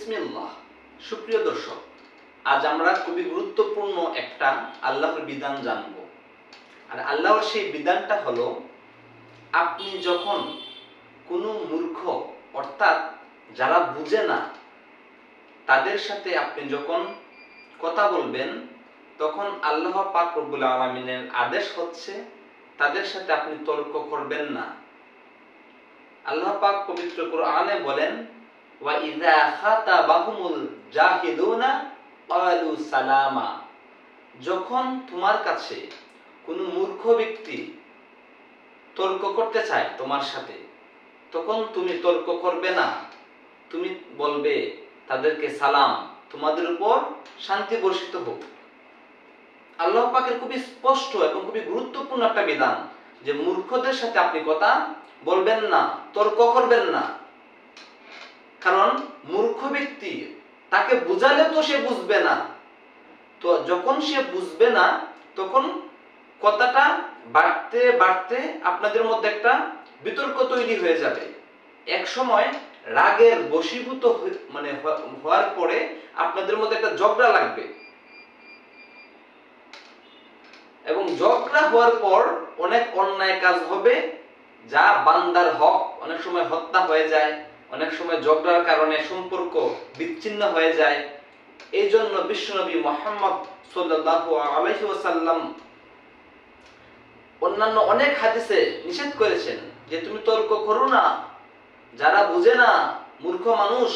বিসমিল্লাহ। সুপ্রিয় দর্শক, আজ আমরা খুবই গুরুত্বপূর্ণ একটা আল্লাহর বিধান জানব। আর আল্লাহর সেই বিধানটা হলো, আপনি যখন কোনো মূর্খ অর্থাৎ যারা বুঝে না তাদের সাথে আপনি যখন কথা বলবেন, তখন আল্লাহ পাক রব্বুল আলামিনের আদেশ হচ্ছে তাদের সাথে আপনি তর্ক করবেন না। আল্লাহ পাক পবিত্র কোরআনে বলেন, ওয়া ইযা খাতাবাহুমুল জাহিলুনা ক্বালু সালামা। যখন তোমার কাছে কোনো মূর্খ ব্যক্তি তর্ক করতে চায় তোমার সাথে, তখন তুমি তর্ক করবে না, তুমি বলবে তাদেরকে সালাম, তোমাদের উপর শান্তি বর্ষিত হোক। আল্লাহ পাকের খুবই স্পষ্ট এবং খুবই গুরুত্বপূর্ণ একটা বিধান যে মূর্খদের সাথে আপনি কথা বলবেন না, তর্ক করবেন না। কারণ মূর্খ ব্যক্তি, তাকে বুঝালে তো সে বুঝবে না, তো যখন সে বুঝবে না তখন কথাটা বাড়তে বাড়তে আপনাদের মধ্যে একটা বিতর্ক তৈরি হয়ে যাবে। এক সময় রাগের বশীভূত হওয়ার পরে আপনাদের মধ্যে একটা ঝগড়া লাগবে, এবং ঝগড়া হওয়ার পর অনেক অন্যায় কাজ হবে, যা বান্দার হক অনেক সময় হত্যা হয়ে যায়, অনেক সময় ঝগড়ার কারণে সম্পর্ক বিচ্ছিন্ন হয়ে যায়। এই জন্য বিশ্বনবী মুহাম্মদ সাল্লাল্লাহু আলাইহি ওয়াসাল্লাম অন্যান্য অনেক হাদিসে নিষেধ করেছেন যে তুমি তর্ক করো না, যারা বুঝে না মূর্খ মানুষ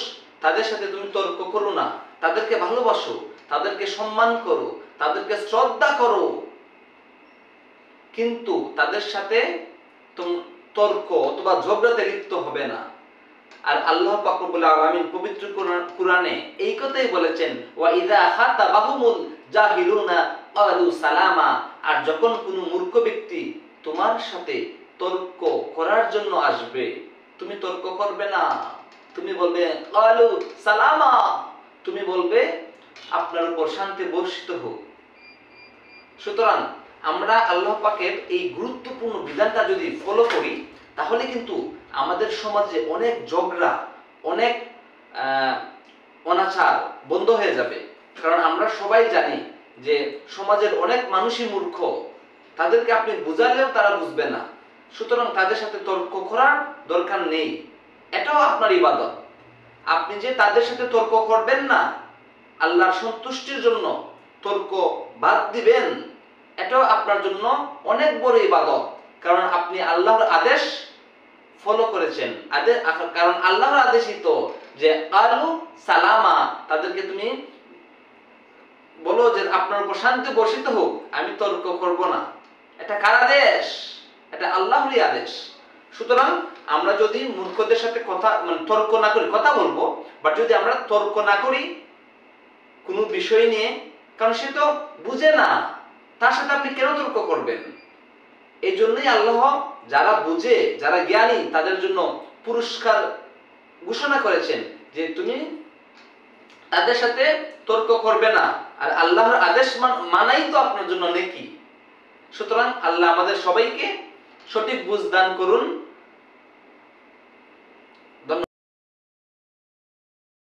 তাদের সাথে তুমি তর্ক করো না, তাদেরকে ভালোবাসো, তাদেরকে সম্মান করো, তাদেরকে শ্রদ্ধা করো, কিন্তু তাদের সাথে তর্ক অথবা ঝগড়াতে লিপ্ত হবে না। আর আল্লাহ পাক রব্বুল আলামিন পবিত্র কোরআনে এই কথাই বলেছেন, ওয়া ইযা খাতাবাহুমুল জাহিলুনা ক্বালু সালামা। আর যখন কোনো মূর্খ ব্যক্তি তোমার সাথে তর্ক করার জন্য আসবে, তুমি তর্ক করবে না, তুমি বলবে ক্বালু সালামা, তুমি বলবে আপনার উপর শান্তি বর্ষিত হোক। সুতরাং আমরা আল্লাহ পাকের এই গুরুত্বপূর্ণ বিধানটা যদি ফলো করি, তাহলে কিন্তু আমাদের সমাজে অনেক ঝগড়া, অনেক অনাচার বন্ধ হয়ে যাবে। কারণ আমরা সবাই জানি যে সমাজের অনেক মানুষই মূর্খ, তাদেরকে আপনি বুঝালেও তারা বুঝবে না। সুতরাং তাদের সাথে তর্ক করার দরকার নেই, এটাও আপনার ইবাদত। আপনি যে তাদের সাথে তর্ক করবেন না, আল্লাহর সন্তুষ্টির জন্য তর্ক বাদ দিবেন, এটাও আপনার জন্য অনেক বড় ইবাদত। কারণ আপনি আল্লাহর আদেশ ফলো করেছেন। কারণ আল্লাহর আদেশই তো যে ক্বালু সালামা, তাদেরকে তুমি বলো যে আপনার উপর শান্তি বর্ষিত হোক, আমি তর্ক করব না। এটা কার আদেশ? এটা আল্লাহরই আদেশ। সুতরাং আমরা যদি মূর্খদের সাথে তর্ক না করি, কথা বলবো, বাট যদি আমরা তর্ক না করি কোনো বিষয় নিয়ে, কারণ সে তো বুঝে না, তার সাথে আপনি কেন তর্ক করবেন? এই জন্যই আল্লাহ যারা বুঝে, যারা জ্ঞানী, তাদের জন্য পুরস্কার ঘোষণা করেছেন যে তুমি তাদের সাথে তর্ক করবে না। আর আল্লাহর আদেশ মানাই তো আপনার জন্য নেকি। সুতরাং আল্লাহ আমাদের সবাইকে সঠিক বুঝ দান করুন।